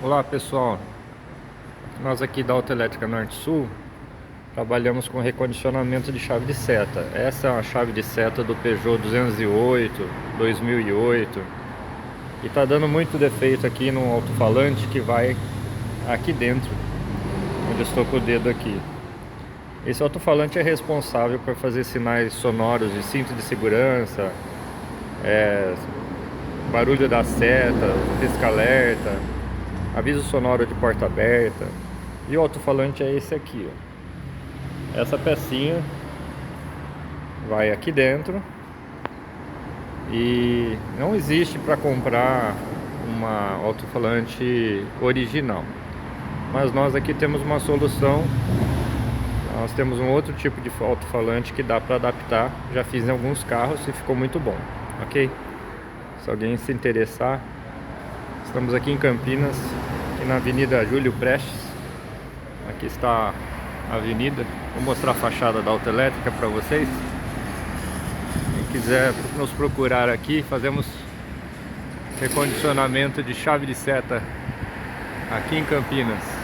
Olá pessoal, nós aqui da Autoelétrica Norte Sul trabalhamos com recondicionamento de chave de seta. Essa é uma chave de seta do Peugeot 208, 2008 e está dando muito defeito aqui no alto-falante que vai aqui dentro, onde eu estou com o dedo aqui. Esse alto-falante é responsável por fazer sinais sonoros de cinto de segurança, barulho da seta, pisca-alerta, aviso sonoro de porta aberta. E o alto-falante é esse aqui, ó. Essa pecinha vai aqui dentro e não existe para comprar uma alto-falante original. Mas nós aqui temos uma solução. Nós temos um outro tipo de alto-falante que dá para adaptar. Já fiz em alguns carros e ficou muito bom, ok? Se alguém se interessar, estamos aqui em Campinas, aqui na Avenida Júlio Prestes. Aqui está a avenida. Vou mostrar a fachada da Autoelétrica para vocês. Quem quiser nos procurar aqui, fazemos recondicionamento de chave de seta aqui em Campinas.